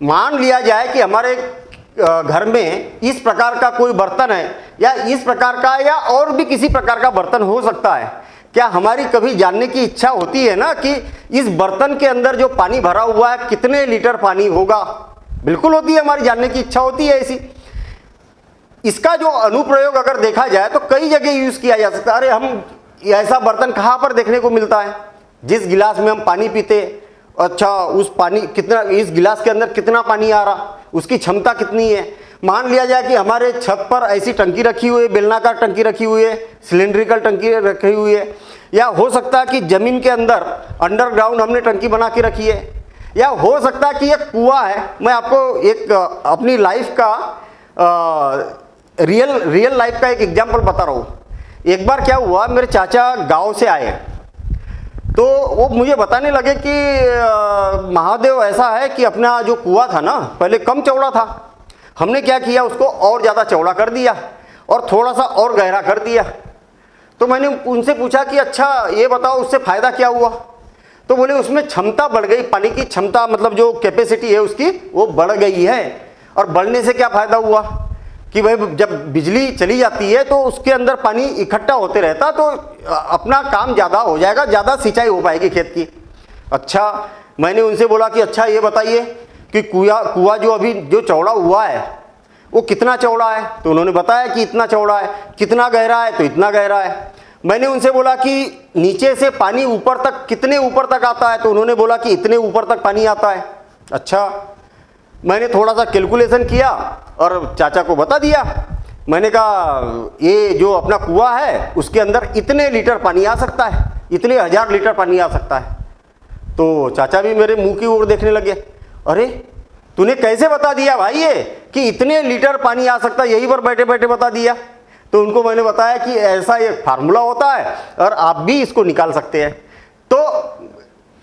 मान लिया जाए कि हमारे घर में इस प्रकार का कोई बर्तन है या इस प्रकार का या और भी किसी प्रकार का बर्तन हो सकता है, क्या हमारी कभी जानने की इच्छा होती है ना कि इस बर्तन के अंदर जो पानी भरा हुआ है कितने लीटर पानी होगा? बिल्कुल होती है, हमारी जानने की इच्छा होती है ऐसी। इसका जो अनुप्रयोग अगर देखा जाए तो कई जगह यूज किया जा सकता है। अरे हम ऐसा बर्तन कहाँ पर देखने को मिलता है? जिस गिलास में हम पानी पीते, अच्छा उस पानी कितना, इस गिलास के अंदर कितना पानी आ रहा, उसकी क्षमता कितनी है। मान लिया जाए कि हमारे छत पर ऐसी टंकी रखी हुई है, बेलनाकार टंकी रखी हुई है, सिलेंड्रिकल टंकी रखी हुई है, या हो सकता है कि जमीन के अंदर अंडरग्राउंड हमने टंकी बना के रखी है, या हो सकता है कि एक कुआं है। मैं आपको एक अपनी लाइफ का रियल लाइफ का एक एग्जाम्पल बता रहा हूँ। एक बार क्या हुआ, मेरे चाचा गांव से आए तो वो मुझे बताने लगे कि महादेव ऐसा है कि अपना जो कुआं था ना पहले कम चौड़ा था, हमने क्या किया उसको और ज़्यादा चौड़ा कर दिया और थोड़ा सा और गहरा कर दिया। तो मैंने उनसे पूछा कि अच्छा ये बताओ उससे फ़ायदा क्या हुआ? तो बोले उसमें क्षमता बढ़ गई, पानी की क्षमता मतलब जो कैपेसिटी है उसकी वो बढ़ गई है। और बढ़ने से क्या फ़ायदा हुआ कि भाई जब बिजली चली जाती है तो उसके अंदर पानी इकट्ठा होते रहता, तो अपना काम ज़्यादा हो जाएगा, ज़्यादा सिंचाई हो पाएगी खेत की। अच्छा, मैंने उनसे बोला कि अच्छा ये बताइए कि कुआं जो अभी जो चौड़ा हुआ है वो कितना चौड़ा है? तो उन्होंने बताया कि इतना चौड़ा है। कितना गहरा है? तो इतना गहरा है। मैंने उनसे बोला कि नीचे से पानी ऊपर तक कितने ऊपर तक आता है? तो उन्होंने बोला कि इतने ऊपर तक पानी आता है। अच्छा, मैंने थोड़ा सा कैलकुलेशन किया और चाचा को बता दिया। मैंने कहा ये जो अपना कुआं है उसके अंदर इतने लीटर पानी आ सकता है, इतने 1000 लीटर पानी आ सकता है। तो चाचा भी मेरे मुंह की ओर देखने लगे, अरे तूने कैसे बता दिया भाई ये कि इतने लीटर पानी आ सकता है, यहीं पर बैठे बैठे बता दिया? तो उनको मैंने बताया कि ऐसा एक फार्मूला होता है और आप भी इसको निकाल सकते हैं। तो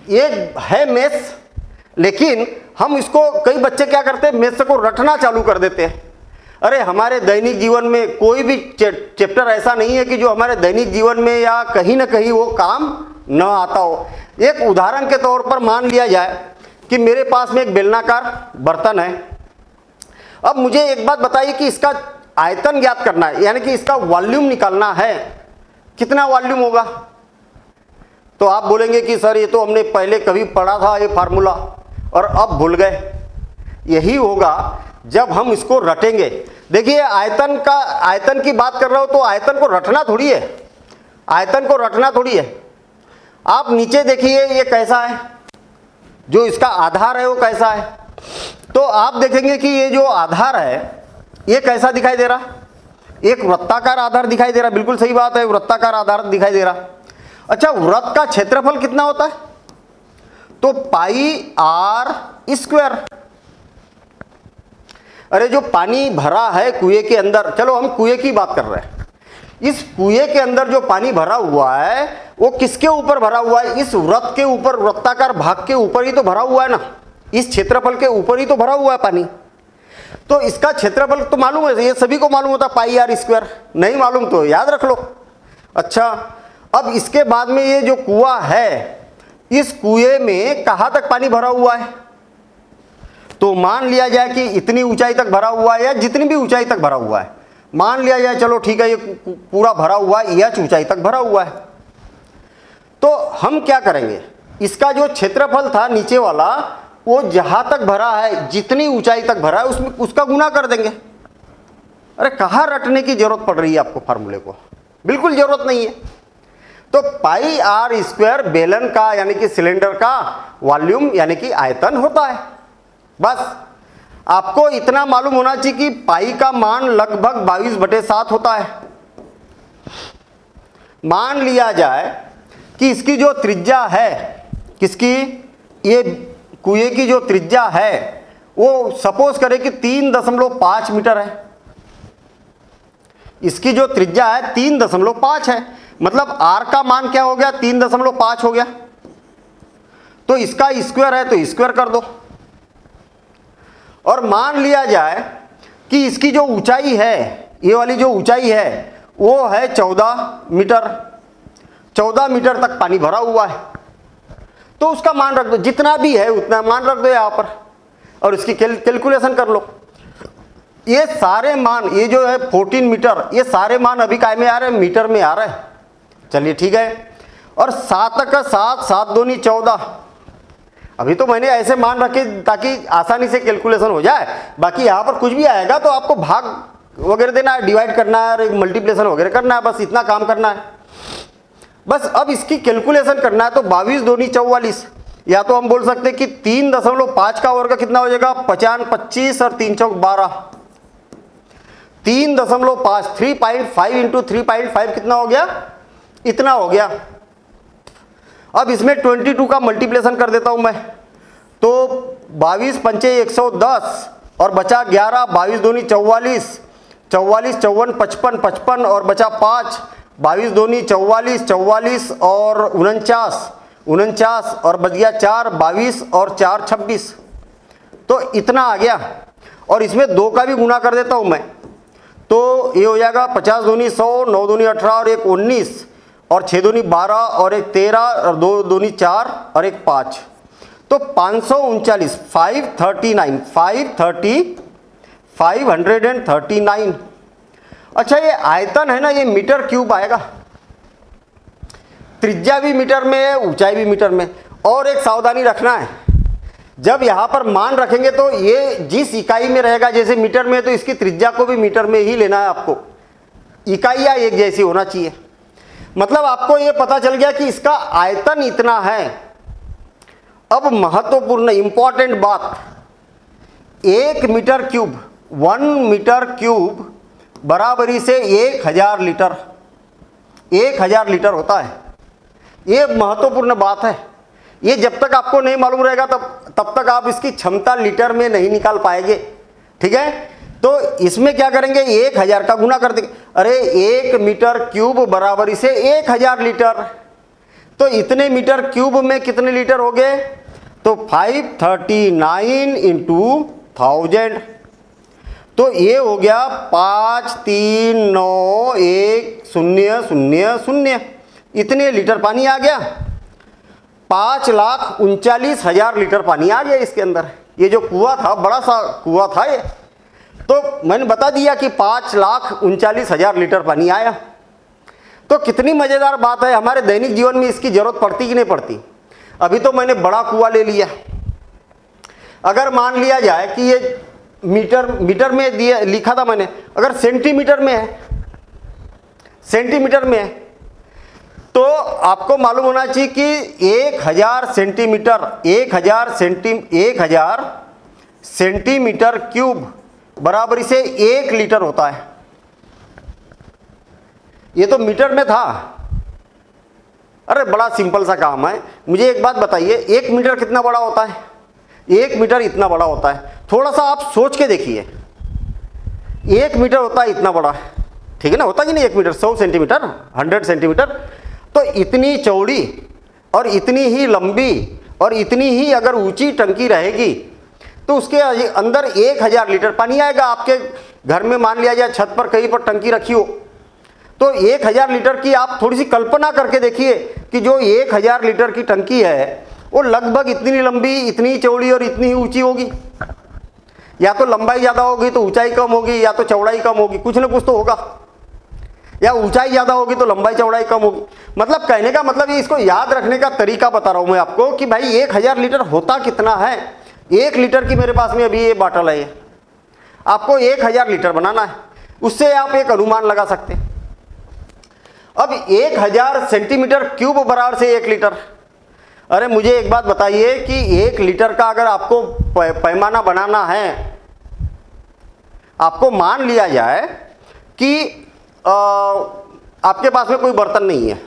ये है मैथ्स, लेकिन हम इसको कई बच्चे क्या करते हैं, मैथ्स को रटना चालू कर देते हैं। अरे हमारे दैनिक जीवन में कोई भी चैप्टर ऐसा नहीं है कि जो हमारे दैनिक जीवन में या कहीं ना कहीं वो काम न आता हो। एक उदाहरण के तौर पर मान लिया जाए कि मेरे पास में एक बेलनाकार बर्तन है। अब मुझे एक बात बताइए कि इसका आयतन ज्ञात करना है, यानी कि इसका वॉल्यूम निकालना है, कितना वॉल्यूम होगा? तो आप बोलेंगे कि सर ये तो हमने पहले कभी पढ़ा था ये फार्मूला और अब भूल गए। यही होगा जब हम इसको रटेंगे। देखिए आयतन की बात कर रहा हूं तो आयतन को रटना थोड़ी है, आयतन को रटना थोड़ी है। आप नीचे देखिए ये कैसा है, जो इसका आधार है वो कैसा है। तो आप देखेंगे कि ये जो आधार है ये कैसा दिखाई दे रहा, एक वृत्ताकार आधार दिखाई दे रहा। बिल्कुल सही बात है, वृत्ताकार आधार दिखाई दे रहा। अच्छा, वृत्त का क्षेत्रफल कितना होता है? तो पाई आर स्क्वायर। अरे जो पानी भरा है कुएं के अंदर, चलो हम कुएं की बात कर रहे हैं, इस कुएं के अंदर जो पानी भरा हुआ है वो किसके ऊपर भरा हुआ है? इस वृत्त के ऊपर, वृत्ताकार भाग के ऊपर ही तो भरा हुआ है ना, इस क्षेत्रफल के ऊपर ही तो भरा हुआ है पानी। तो इसका क्षेत्रफल तो मालूम है, ये सभी को मालूम होता, पाई आर स्क्वायर। नहीं मालूम तो याद रख लो। अच्छा, अब इसके बाद में ये जो कुआं है, इस कुएं में कहां तक पानी भरा हुआ है? तो मान लिया जाए कि इतनी ऊंचाई तक भरा हुआ है या जितनी भी ऊंचाई तक भरा हुआ है, मान लिया जाए चलो ठीक है ये पूरा भरा हुआ है, यह ऊंचाई तक भरा हुआ है। तो हम क्या करेंगे, इसका जो क्षेत्रफल था नीचे वाला वो जहां तक भरा है, जितनी ऊंचाई तक भरा है उसमें उसका गुना कर देंगे। अरे कहां रटने की जरूरत पड़ रही है आपको फार्मूले को? बिल्कुल जरूरत नहीं है। तो पाई आर स्क्वायर बेलन का यानी कि सिलेंडर का वॉल्यूम यानी कि आयतन होता है। बस आपको इतना मालूम होना चाहिए कि पाई का मान लगभग 22/7 होता है। मान लिया जाए कि इसकी जो त्रिज्या है, किसकी, ये कुएं की जो त्रिज्या है वो सपोज करें कि 3.5 मीटर है। इसकी जो त्रिज्या है 3.5 है, मतलब आर का मान क्या हो गया, 3.5 हो गया। तो इसका स्क्वायर है तो स्क्वायर कर दो। और मान लिया जाए कि इसकी जो ऊंचाई है, ये वाली जो ऊंचाई है वो है 14 मीटर। 14 मीटर तक पानी भरा हुआ है, तो उसका मान रख दो, जितना भी है उतना मान रख दो यहाँ पर। और इसकी कैलकुलेशन कर लो। ये सारे मान, ये जो है 14 मीटर, ये सारे मान अभी काय में आ रहे हैं, मीटर में आ रहे हैं। चलिए ठीक है। और 7 का 7, 7 दूनी 14। अभी तो मैंने ऐसे मान रखे ताकि आसानी से कैलकुलेशन हो जाए। बाकी यहाँ पर कुछ भी आएगा तो आपको भाग वगैरह देना है, डिवाइड करना है, मल्टीप्लिकेशन वगैरह करना है, बस इतना काम करना है। बस अब इसकी कैलकुलेशन करना है। तो 22 दूनी 44, या तो हम बोल सकते हैं कि 3.5 का वर्ग कितना हो जाएगा, 50, 25 और 3 चौक 12, 3.5, 3.5 इंटू 3.5 कितना हो गया, इतना हो गया। अब इसमें 22 का मल्टीप्लिकेशन कर देता हूं मैं। तो 22 पंचे 110 और बचा 11, 22 दूनी 44, 44 54 55 55 और बचा 5, 22 दूनी 44, 44 और 49 49 और बच गया 4, 22 और 4 26। तो इतना आ गया। और इसमें 2 का भी गुना कर देता हूं मैं। तो ये हो जाएगा 50 दूनी 100, 9 दूनी 18 और 1 19 और 6 दूनी 12 और 1 13 और 2 दूनी 4 और 1 5। तो 539, 539। अच्छा ये आयतन है ना, ये मीटर क्यूब आएगा। त्रिज्या भी मीटर में है, ऊंचाई भी मीटर में। और एक सावधानी रखना है, जब यहाँ पर मान रखेंगे तो ये जिस इकाई में रहेगा, जैसे मीटर में, तो इसकी त्रिज्या को भी मीटर में ही लेना है आपको। इकाइयाँ एक जैसी होना चाहिए। मतलब आपको ये पता चल गया कि इसका आयतन इतना है। अब महत्वपूर्ण इंपॉर्टेंट बात, 1 मीटर क्यूब, 1 मीटर क्यूब बराबरी से 1000 लीटर, 1000 लीटर होता है। ये महत्वपूर्ण बात है। ये जब तक आपको नहीं मालूम रहेगा तब तक आप इसकी क्षमता लीटर में नहीं निकाल पाएंगे। ठीक है। तो इसमें क्या करेंगे, 1000 का गुना कर देंगे। अरे 1 मीटर क्यूब बराबरी से 1000 लीटर। तो इतने मीटर क्यूब में कितने लीटर हो गए, तो 539 इंटू 1000। तो ये हो गया 5391000। इतने लीटर पानी आ गया। 5,39,000 लीटर पानी आ गया इसके अंदर। ये जो कुआं था, बड़ा सा कुआं था ये। तो मैंने बता दिया कि 5,39,000 लीटर पानी आया। तो कितनी मज़ेदार बात है। हमारे दैनिक जीवन में इसकी ज़रूरत पड़ती कि नहीं पड़ती। अभी तो मैंने बड़ा कुआं ले लिया। अगर मान लिया जाए कि ये मीटर में दिया लिखा था मैंने, अगर सेंटीमीटर में है, सेंटीमीटर में है, तो आपको मालूम होना चाहिए कि 1000 सेंटीमीटर, 1000 सेंटीमीटर क्यूब बराबरी से 1 लीटर होता है। ये तो मीटर में था। अरे बड़ा सिंपल सा काम है। मुझे एक बात बताइए, 1 मीटर कितना बड़ा होता है? 1 मीटर इतना बड़ा होता है। थोड़ा सा आप सोच के देखिए, 1 मीटर होता है इतना बड़ा, ठीक है ना, होता कि नहीं 1 मीटर, 100 सेंटीमीटर, 100 सेंटीमीटर। तो इतनी चौड़ी और इतनी ही लंबी और इतनी ही अगर ऊंची टंकी रहेगी तो उसके अंदर 1000 लीटर पानी आएगा। आपके घर में मान लिया जाए छत पर कहीं पर टंकी रखी हो, तो 1000 लीटर की आप थोड़ी सी कल्पना करके देखिए कि जो 1000 लीटर की टंकी है वो लगभग इतनी लंबी, इतनी चौड़ी और इतनी ही ऊंची होगी। या तो लंबाई ज़्यादा होगी तो ऊंचाई कम होगी, या तो चौड़ाई कम होगी, कुछ ना कुछ तो होगा। या ऊंचाई ज़्यादा होगी तो लंबाई चौड़ाई कम होगी। मतलब कहने का मतलब ये, इसको याद रखने का तरीका बता रहा हूँ मैं आपको कि भाई 1000 लीटर होता कितना है। 1 लीटर की मेरे पास में अभी ये बाटल है, आपको 1000 लीटर बनाना है। उससे आप एक अनुमान लगा सकते हैं। अब 1000 सेंटीमीटर क्यूब बराबर से 1 लीटर। अरे मुझे एक बात बताइए कि 1 लीटर का अगर आपको पैमाना बनाना है, आपको मान लिया जाए कि आपके पास में कोई बर्तन नहीं है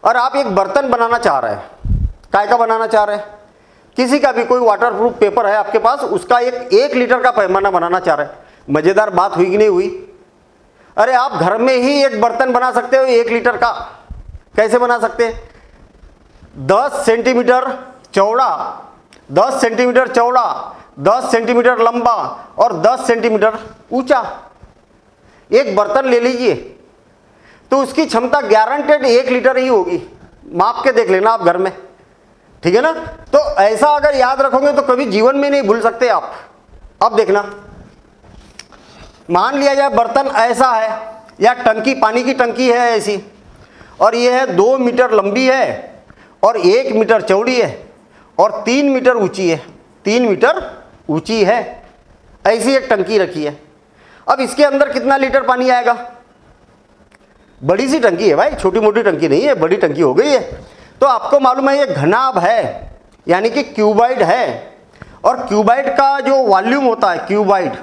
और आप एक बर्तन बनाना चाह रहे हैं। काय का बनाना चाह रहे हैं? किसी का भी कोई वाटरप्रूफ पेपर है आपके पास, उसका 1 लीटर का पैमाना बनाना चाह रहे हैं। मज़ेदार बात हुई कि नहीं हुई? अरे आप घर में ही एक बर्तन बना सकते हो 1 लीटर का। कैसे बना सकते हैं? 10 सेंटीमीटर चौड़ा, 10 सेंटीमीटर चौड़ा, 10 सेंटीमीटर लंबा और 10 सेंटीमीटर ऊंचा एक बर्तन ले लीजिए, तो उसकी क्षमता गारंटेड 1 लीटर ही होगी। माप के देख लेना आप घर में, ठीक है ना। तो ऐसा अगर याद रखोगे तो कभी जीवन में नहीं भूल सकते आप। अब देखना, मान लिया जाए बर्तन ऐसा है, या टंकी, पानी की टंकी है ऐसी, और ये है 2 मीटर लंबी है और 1 मीटर चौड़ी है और 3 मीटर ऊंची है, 3 मीटर ऊंची है, ऐसी एक टंकी रखी है। अब इसके अंदर कितना लीटर पानी आएगा? बड़ी सी टंकी है भाई, छोटी मोटी टंकी नहीं है, बड़ी टंकी हो गई है। तो आपको मालूम है ये घनाभ है, यानी कि क्यूबाइड है, और क्यूबाइड का जो वॉल्यूम होता है, क्यूबाइड,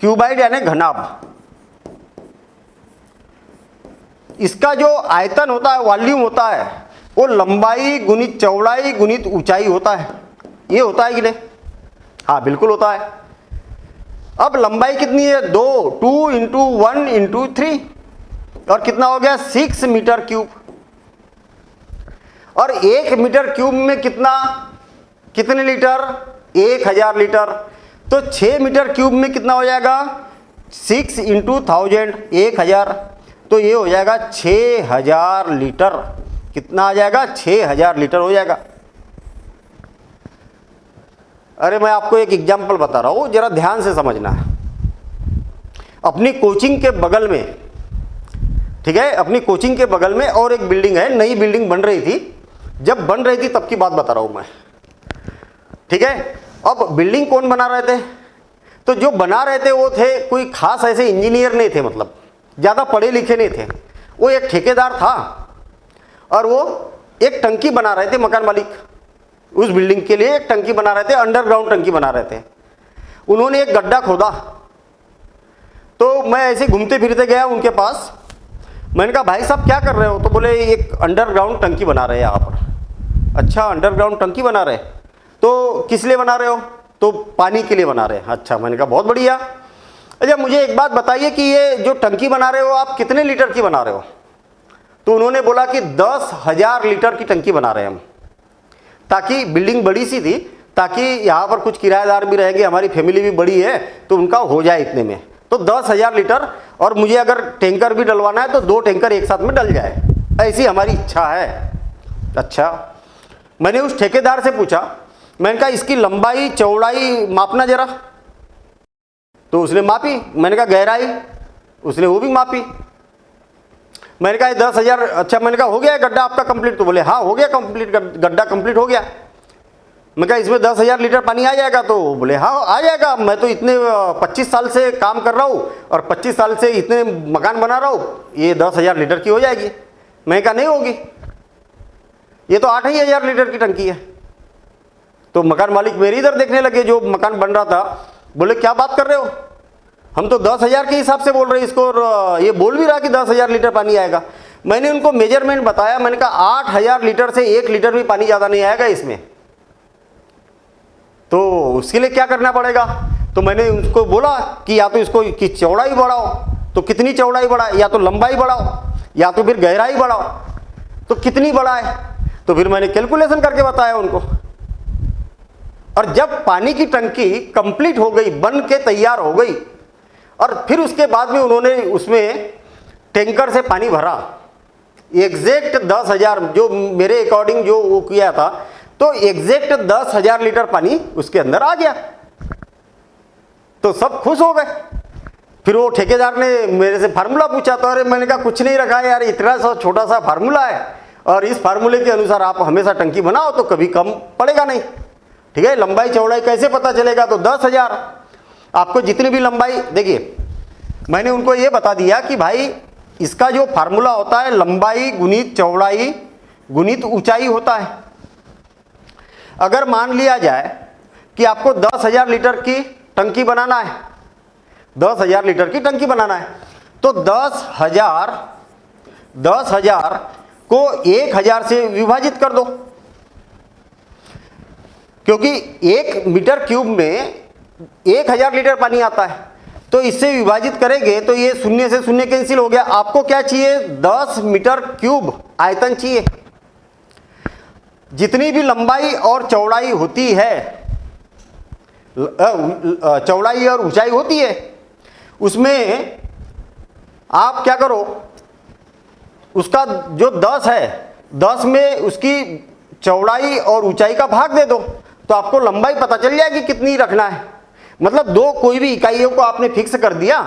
क्यूबाइड यानी घनाभ, इसका जो आयतन होता है, वॉल्यूम होता है, वो लंबाई गुणित चौड़ाई गुणित ऊंचाई होता है। ये होता है कि नहीं? हाँ बिल्कुल होता है। अब लंबाई कितनी है? 2 इंटू 1 इंटू 3, और कितना हो गया? 6 मीटर क्यूब। और 1 मीटर क्यूब में कितने लीटर? 1000 लीटर। तो 6 मीटर क्यूब में कितना हो जाएगा? 6 इंटू 1000, 1000, तो ये हो जाएगा 6000 लीटर। कितना आ जाएगा? 6000 लीटर हो जाएगा। अरे मैं आपको एक एग्जाम्पल बता रहा हूँ, जरा ध्यान से समझना है। अपनी कोचिंग के बगल में, ठीक है, अपनी कोचिंग के बगल में और एक बिल्डिंग है, नई बिल्डिंग बन रही थी। जब बन रही थी तब की बात बता रहा हूँ मैं, ठीक है। अब बिल्डिंग कौन बना रहे थे? तो जो बना रहे थे वो थे कोई खास ऐसे इंजीनियर नहीं थे, मतलब ज़्यादा पढ़े लिखे नहीं थे। वो एक ठेकेदार था और वो एक टंकी बना रहे थे, मकान मालिक उस बिल्डिंग के लिए एक टंकी बना रहे थे, अंडरग्राउंड टंकी बना रहे थे। उन्होंने एक गड्ढा खोदा, तो मैं ऐसे घूमते फिरते गया उनके पास। मैंने कहा भाई साहब क्या कर रहे हो? तो बोले एक अंडरग्राउंड टंकी बना रहे हैं यहाँ पर। अच्छा अंडरग्राउंड टंकी बना रहे, तो किस लिए बना रहे हो? तो पानी के लिए बना रहे हैं। अच्छा, मैंने कहा बहुत बढ़िया। अच्छा मुझे एक बात बताइए कि ये जो टंकी बना रहे हो आप कितने लीटर की बना रहे हो? तो उन्होंने बोला कि 10,000 लीटर की टंकी बना रहे हैं हम, ताकि बिल्डिंग बड़ी सी थी, ताकि यहाँ पर कुछ किराएदार भी रहेंगे, हमारी फैमिली भी बड़ी है, तो उनका हो जाए इतने में। तो 10,000 लीटर, और मुझे अगर टैंकर भी डलवाना है तो 2 टैंकर एक साथ में डल जाए, ऐसी हमारी इच्छा है। अच्छा, मैंने उस ठेकेदार से पूछा, मैंने कहा इसकी लंबाई चौड़ाई मापना जरा। तो उसने मापी। मैंने कहा गहराई, उसने वो भी मापी। मैंने कहा 10,000। अच्छा, मैंने कहा हो गया गड्ढा आपका कंप्लीट? तो बोले हाँ हो गया कंप्लीट, गड्ढा कंप्लीट हो गया। मैं कहा इसमें 10,000 लीटर पानी आ जाएगा? तो बोले हाँ आ जाएगा, मैं तो इतने 25 साल से काम कर रहा हूँ और 25 साल से इतने मकान बना रहा हूँ, ये 10,000 लीटर की हो जाएगी। मैं कहा नहीं होगी, ये तो 8,000 लीटर की टंकी है। तो मकान मालिक मेरे इधर देखने लगे, जो मकान बन रहा था। बोले क्या बात कर रहे हो, हम तो 10,000 के हिसाब से बोल रहे हैं इसको, और ये बोल भी रहा कि 10,000 लीटर पानी आएगा। मैंने उनको मेजरमेंट बताया, मैंने कहा 8,000 लीटर से 1 लीटर भी पानी ज़्यादा नहीं आएगा इसमें, तो उसके लिए क्या करना पड़ेगा? तो मैंने उनको बोला कि या तो इसको की चौड़ाई बढ़ाओ। तो कितनी चौड़ाई बढ़ाए? या तो लंबाई बढ़ाओ या तो फिर गहराई बढ़ाओ। तो कितनी बढ़ाए? तो फिर मैंने कैलकुलेशन करके बताया उनको। और जब पानी की टंकी कंप्लीट हो गई, बन के तैयार हो गई, और फिर उसके बाद में उन्होंने उसमें टैंकर से पानी भरा, एग्जैक्ट 10,000, जो मेरे अकॉर्डिंग जो वो किया था, तो एग्जैक्ट 10,000 लीटर पानी उसके अंदर आ गया। तो सब खुश हो गए। फिर वो ठेकेदार ने मेरे से फार्मूला पूछा, तो अरे मैंने कहा कुछ नहीं रखा है यार, इतना सा छोटा सा फार्मूला है, और इस फार्मूले के अनुसार आप हमेशा टंकी बनाओ तो कभी कम पड़ेगा नहीं। ठीक है, लंबाई चौड़ाई कैसे पता चलेगा? तो 10,000, आपको जितनी भी लंबाई, देखिए मैंने उनको ये बता दिया कि भाई इसका जो फार्मूला होता है लंबाई गुणित चौड़ाई गुणित ऊंचाई होता है। अगर मान लिया जाए कि आपको 10,000 लीटर की टंकी बनाना है, 10,000 लीटर की टंकी बनाना है, तो 10,000 को 1,000 से विभाजित कर दो, क्योंकि 1 मीटर क्यूब में 1,000 लीटर पानी आता है। तो इससे विभाजित करेंगे तो ये 0 से 0 कैंसिल हो गया। आपको क्या चाहिए? 10 मीटर क्यूब आयतन चाहिए। जितनी भी लंबाई और चौड़ाई होती है, चौड़ाई और ऊंचाई होती है, उसमें आप क्या करो, उसका जो 10 है 10 में उसकी चौड़ाई और ऊंचाई का भाग दे दो तो आपको लंबाई पता चल जाएगी कितनी रखना है। मतलब दो कोई भी इकाइयों को आपने फिक्स कर दिया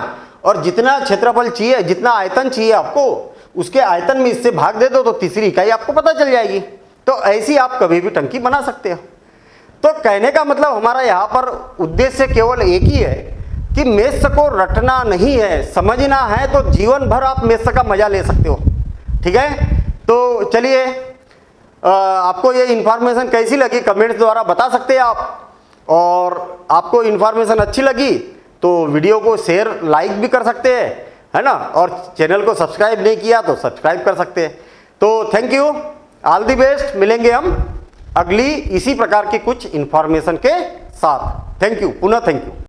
और जितना क्षेत्रफल चाहिए, जितना आयतन चाहिए आपको, उसके आयतन में इससे भाग दे दो तो तीसरी इकाई आपको पता चल जाएगी। तो ऐसी आप कभी भी टंकी बना सकते हो। तो कहने का मतलब हमारा यहाँ पर उद्देश्य केवल एक ही है कि मेष को रटना नहीं है, समझना है। तो जीवन भर आप मेष का मजा ले सकते हो। ठीक है, तो चलिए, आपको ये इन्फॉर्मेशन कैसी लगी कमेंट्स द्वारा बता सकते हैं आप। और आपको इन्फॉर्मेशन अच्छी लगी तो वीडियो को शेयर लाइक भी कर सकते हैं, है ना। और चैनल को सब्सक्राइब नहीं किया तो सब्सक्राइब कर सकते हैं। तो thank you, all the best. मिलेंगे हम अगली इसी प्रकार की कुछ इन्फॉर्मेशन के साथ। थैंक यू, पुनः थैंक यू।